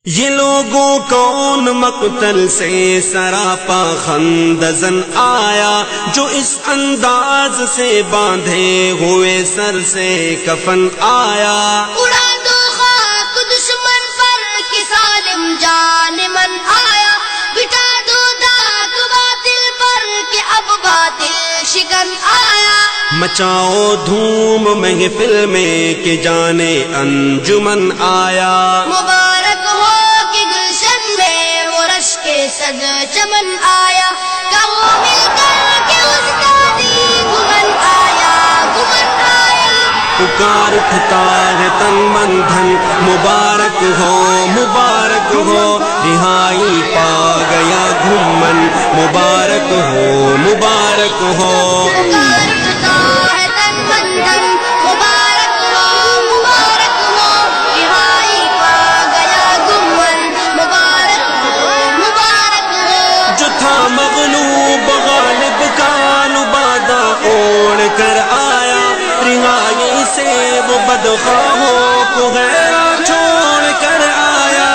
یہ لوگوں کون مقتل سے سراپا خندزن آیا، جو اس انداز سے باندھے ہوئے سر سے کفن آیا۔ اڑا دو خاک دشمن پر کہ ظالم جان من آیا، بٹا دو داغ باطل پر کہ اب باطل شکن آیا۔ مچاؤ دھوم محفل میں کہ جانے انجمن آیا۔ مبارک ہو کہ گلشن میں وہ رش کے سج چمن آیا، کہو مل کر کہ اس کا دی گمن آیا، گمن آیا۔ پکار اٹھتا ہے تن من دھن، مبارک ہو مبارک ہو، رہائی پا گیا گھومن، مبارک ہو مبارک ہو۔ پکار اٹھتا ہے تن من دھن، مبارک ہو مبارک ہو، رہائی پا گیا گمن، مبارک ہو مبارک ہو۔ جو تھا مغلوب غالب کا لبادہ اوڑھ کر آیا، رہائی سے وہ بدخواہوں کو غیرہ چھوڑ کر آیا۔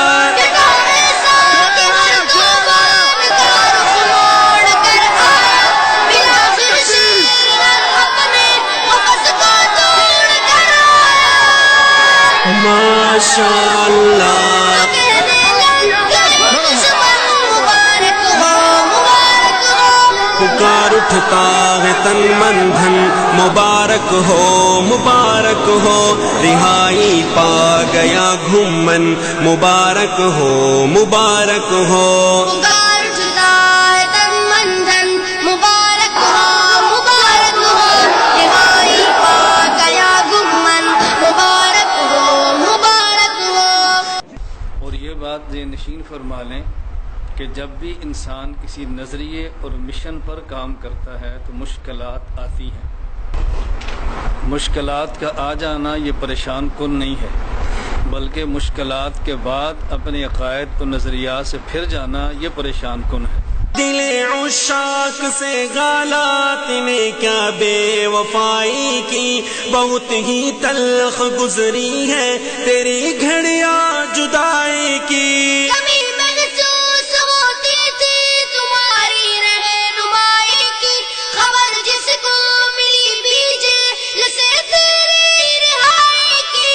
ماشاء اللہ۔ پکار اٹھتا ہے تن من دھن، مبارک ہو مبارک ہو، رہائی پا گیا گھومن، مبارک ہو مبارک ہو۔ پکار اٹھتا ہے تن من دھن، مبارک ہو مبارک ہو، رہائی پا گیا گمن، مبارک ہو مبارک ہو۔ اور یہ بات ذہن نشین فرما لیں کہ جب بھی انسان کسی نظریے اور مشن پر کام کرتا ہے تو مشکلات آتی ہیں۔ مشکلات کا آ جانا یہ پریشان کن نہیں ہے، بلکہ مشکلات کے بعد اپنے عقائد و نظریات سے پھر جانا یہ پریشان کن ہے۔ دل عشاق سے غالات نے کیا بے وفائی کی، بہت ہی تلخ گزری ہے تیری گھڑیاں جدائی کی۔ کمی محسوس ہوتی تھی تمہاری رہنمائی کی، خبر جس کو ملی بیجے سے تیری رہائی کی،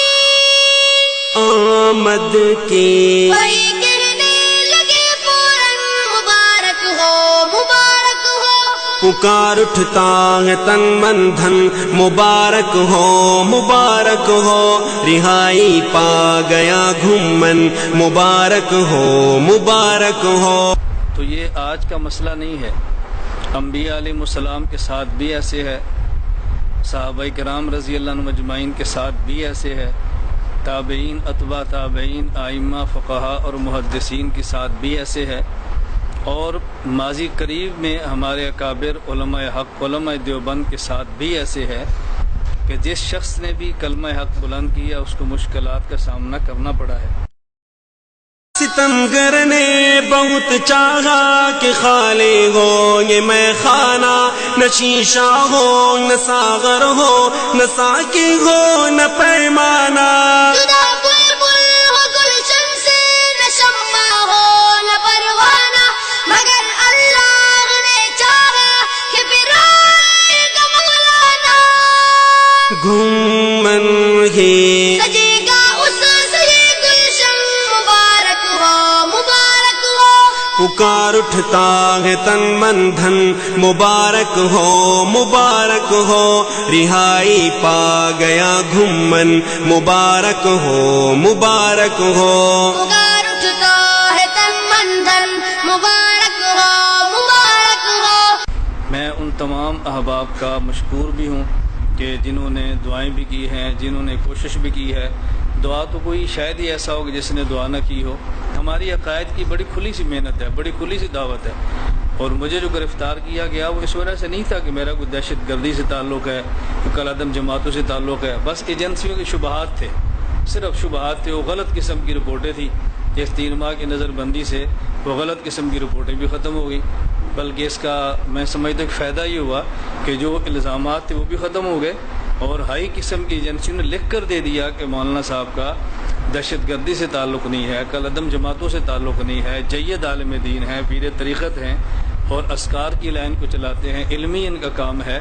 آمد کی وہی کہنے لگے فوراً مبارک ہو مبارک ہو۔ پکار اٹھتا ہے تن من دھن، مبارک ہو مبارک ہو، رہائی پا گیا گھومن، مبارک ہو مبارک ہو۔ تو یہ آج کا مسئلہ نہیں ہے، انبیاء علیہ السلام کے ساتھ بھی ایسے ہے، صحابہ کرام رضی اللہ عنہم اجمعین کے ساتھ بھی ایسے ہے، تابعین اتباع تابعین ائمہ فقہا اور محدثین کے ساتھ بھی ایسے ہے، اور ماضی قریب میں ہمارے اکابر علماء حق علماء دیوبند کے ساتھ بھی ایسے ہے کہ جس شخص نے بھی کلمہ حق بلند کیا اس کو مشکلات کا سامنا کرنا پڑا ہے۔ ستمگر نے بہت چاہا کہ خالی ہو یہ میں خانہ، نہ شیشہ ہو نہ ساغر ہو، نہ ساقی ہو نہ پیمانہ۔ جدا بلبل ہو گلشن سے، نہ شمع ہو نہ پروانہ، مگر اللہ نے چاہا کہ پھر آئے گا مولانا۔ گھومن ہی سجے گا اس سے یہ گلشن، مبارک ہو مبارک ہو۔ پکار اٹھتا ہے تن من دھن، مبارک ہو مبارک ہو، رہائی پا گیا گھومن، مبارک ہو مبارک ہو۔ پکار اٹھتا ہے تن من دھن، مبارک ہو مبارک ہو۔ میں ان تمام احباب کا مشکور بھی ہوں کہ جنہوں نے دعائیں بھی کی ہیں، جنہوں نے کوشش بھی کی ہے۔ دعا تو کوئی شاید ہی ایسا ہوگا جس نے دعا نہ کی ہو۔ ہماری عقائد کی بڑی کھلی سی محنت ہے، بڑی کھلی سی دعوت ہے، اور مجھے جو گرفتار کیا گیا وہ اس وجہ سے نہیں تھا کہ میرا کوئی دہشت گردی سے تعلق ہے، کوئی کل عدم جماعتوں سے تعلق ہے، بس ایجنسیوں کے شبہات تھے، صرف شبہات تھے۔ وہ غلط قسم کی رپورٹیں تھیں، اس 3 ماہ کی نظر بندی سے وہ غلط قسم کی رپورٹیں بھی ختم ہو گئی، بلکہ اس کا میں سمجھتا ہوں کہ فائدہ یہ ہوا کہ جو الزامات تھے وہ بھی ختم ہو گئے، اور ہائی قسم کی ایجنسیوں نے لکھ کر دے دیا کہ مولانا صاحب کا دہشت گردی سے تعلق نہیں ہے، کل عدم جماعتوں سے تعلق نہیں ہے، جید عالم دین ہیں، پیر طریقت ہیں اور اسکار کی لائن کو چلاتے ہیں، علمی ان کا کام ہے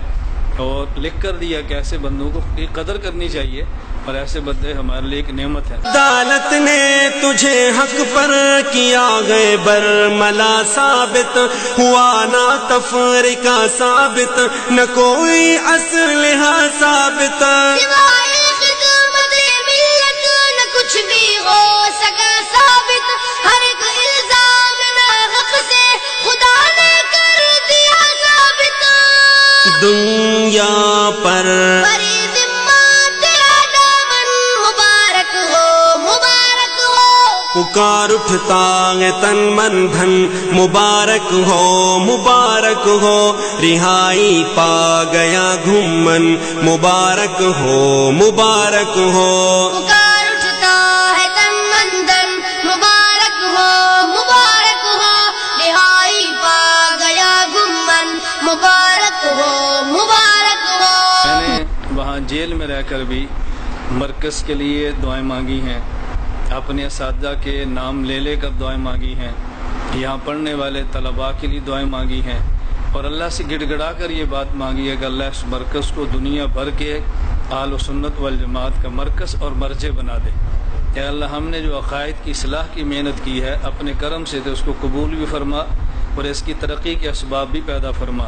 اور لکھ کر دیا کہ ایسے بندوں کو قدر کرنی چاہیے اور ایسے بندے ہمارے لیے ایک نعمت ہے۔ عدالت نے تجھے حق پر کیا گئے برملا ثابت، ہوا نہ تفریقہ ثابت، نہ کوئی اسلحہ ثابت، سوائے خدمت ملت نہ کچھ بھی ہو سکا ثابت، ہر ایک الزام ناحق سے خدا نے کر دیا ثابت، دنیا پر بری ذمہ تیرا دامن مبارک ہو، مبارک ہو، پکار اٹھتا ہے تن من دھن، مبارک ہو مبارک ہو، رہائی پا گیا گھومن، مبارک ہو مبارک ہو، پکار اٹھتا ہے تن من دھن، مبارک ہو، مبارک ہو، رہائی پا گیا گمن، مبارک ہو، مبارک ہو۔ میں نے وہاں جیل میں رہ کر بھی مرکز کے لیے دعائیں مانگی ہیں، اپنے اساتذہ کے نام لے لے کر دعائیں مانگی ہیں، یہاں پڑھنے والے طلباء کے لیے دعائیں مانگی ہیں اور اللہ سے گڑ گڑا کر یہ بات مانگی ہے کہ اللہ اس مرکز کو دنیا بھر کے اہل و سنت والجماعت کا مرکز اور مرجع بنا دے۔ کہ اللہ ہم نے جو عقائد کی اصلاح کی محنت کی ہے اپنے کرم سے تو اس کو قبول بھی فرما اور اس کی ترقی کے اسباب بھی پیدا فرما۔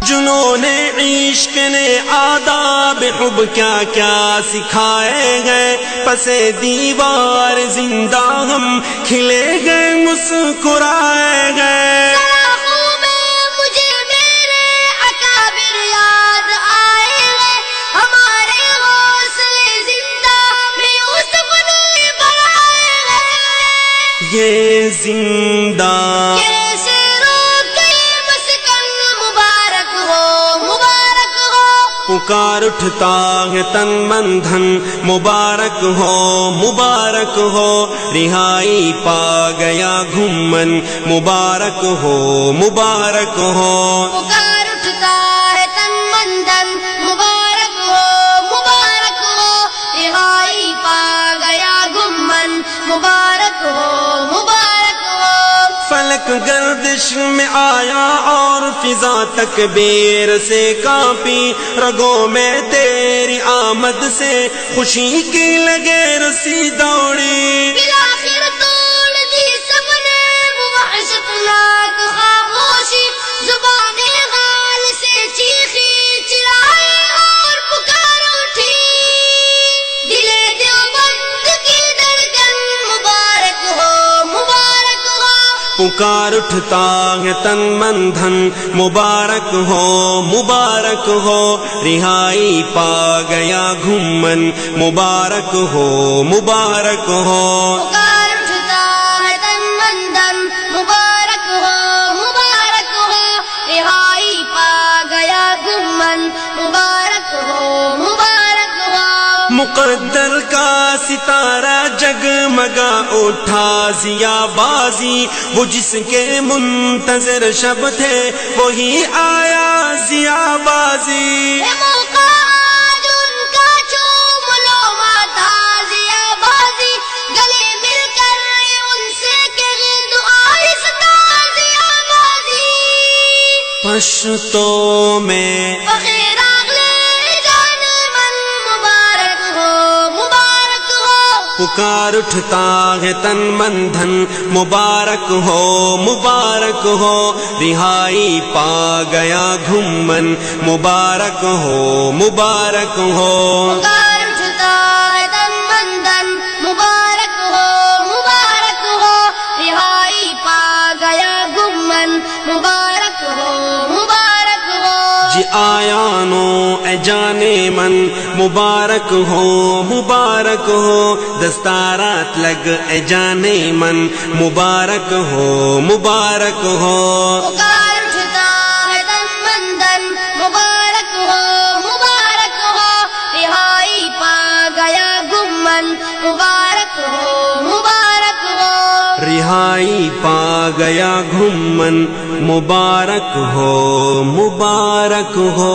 جنہوں نے عشق نے آداب حب کیا کیا سکھائے گئے، پسے دیوار زندہ ہم کھلے گئے مسکرائے گئے، سلاخوں میں مجھے میرے اکابر یاد آئے گئے، ہمارے حوصلے زندہ میں یوسف نے بڑھائے گئے، یہ زندہ کیسے روکے مسکن مبارک ہو، مبارک ہو، پکار اٹھتا ہے تن من دھن، مبارک ہو مبارک ہو، رہائی پا گیا گھومن، مبارک ہو مبارک ہو، پکار اٹھتا ہے تن من دھن، مبارک ہو، مبارک ہو، رہائی پا گیا گمن، مبارک ہو، مبارک ہو، فلک گردش میں آیا اور فضا تکبیر سے کانپی، رگوں میں تیری آمد سے خوشی کی لگے رسی دوڑی، بالآخر توڑ دی سب نے وہ وحشتناک خاموشی، زبان غال سے چیخی چلائے اور پکار اٹھی، دل دیوبند کی دھڑکن مبارک ہو، مبارک ہو، پکار اٹھتا ہے تن من دھن، مبارک ہو مبارک ہو، رہائی پا گیا گھومن، مبارک ہو مبارک ہو، پکار اٹھتا ہے تن من دھن، مبارک ہو، مبارک ہو، رہائی پا گیا گمن، مبارک ہو، مبارک ہو، مقدر کا ستارہ جگمگا اٹھا ضیا بازی، وہ جس کے منتظر شب تھے وہی آیا ضیا بازی، یہ موقع آج ان کا چوم لو ماتا ضیا بازی، گلے مل کر یہ ان سے کہیں دعائیں ستا ضیا بازی، پشتوں میں فخر اگلے جان من مبارک ہو، مبارک ہو، پکار اٹھتا ہے تن من دھن، مبارک ہو مبارک ہو، رہائی پا گیا گھومن، مبارک ہو مبارک ہو، پکار اٹھتا ہے تن من دھن، مبارک ہو، مبارک ہو، رہائی پا گیا گمن، مبارک ہو، مبارک ہو، جی آیا نو اے جانے من، مبارک ہو مبارک ہو، دستارات لگ اے جانے من، مبارک ہو مبارک ہو، پکار اٹھتا ہے تن من دھن، مبارک ہو، مبارک ہو، رہائی پا گیا گمن، مبارک ہو، مبارک ہو، رہائی پا گیا گھومن، مبارک ہو مبارک ہو۔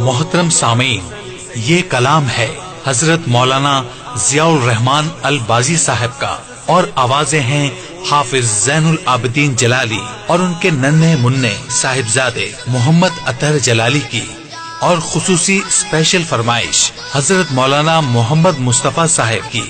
محترم سامعین، یہ کلام ہے حضرت مولانا ضیاء الرحمان البازی صاحب کا، اور آوازیں ہیں حافظ زین العابدین جلالی اور ان کے ننھے منع صاحبزادے محمد اطہر جلالی کی، اور خصوصی اسپیشل فرمائش حضرت مولانا محمد مصطفیٰ صاحب کی۔